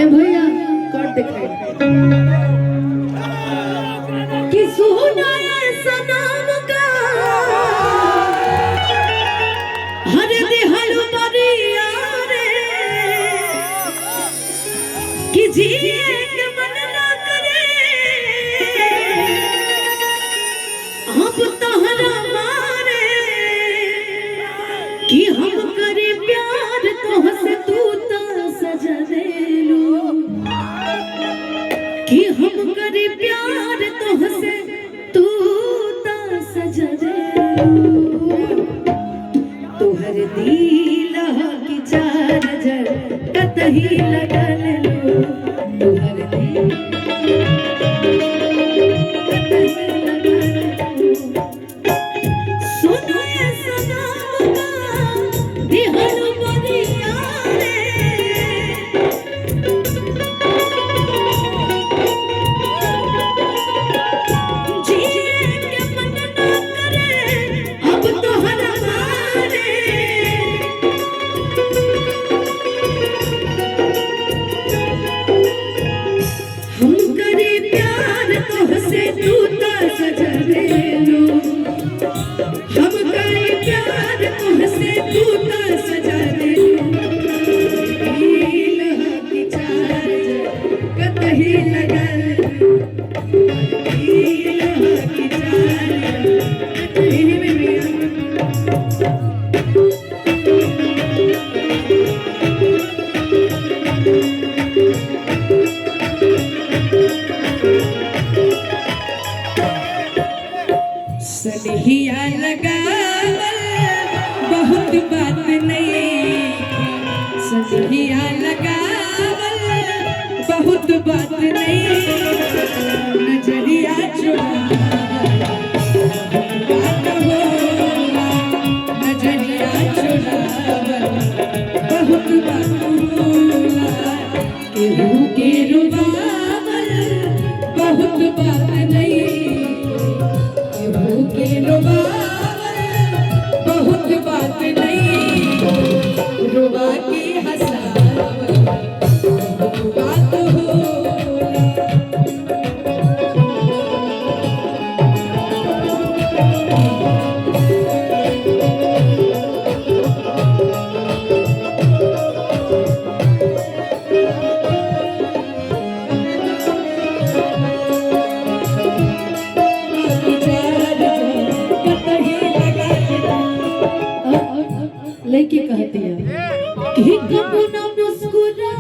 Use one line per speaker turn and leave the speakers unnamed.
ए भैया कट दिखाई कि सुना ऐसा नाम का हर दिहल बरिया रे कि जिए के मन ना करे अब तोहरा मारे कि हम करे प्यार तोहसे तू तो सजा देलू कि हम करे प्यार तोहसे तू तो सजा देलू तोहर दिल की चार जर कतही लगल लो तोहर दिल कतही लगल लो सुनो ये सनम का दिहल बरिया रे जिए के मन ना करे अब तोहरा मारे हम करे प्यार तोहसे तू तो सजा देलू हम करे प्यार तोहसे तू तो सजा देलू दिल की चार कतही लगल दिल की चार कतही में मिया सनहिया लगावल बहुत बात नहीं सनहिया लगावल बहुत बात नहीं नजरिया चुरावल बात होला नजरिया चुरावल बहुत बात होला केहू के रुबावल बहुत बात नहीं के रुबावल बहुत बात नहीं रुबा के हंसावल बहुत बात होला लड़की कहती है कि कब ना मुस्कुरा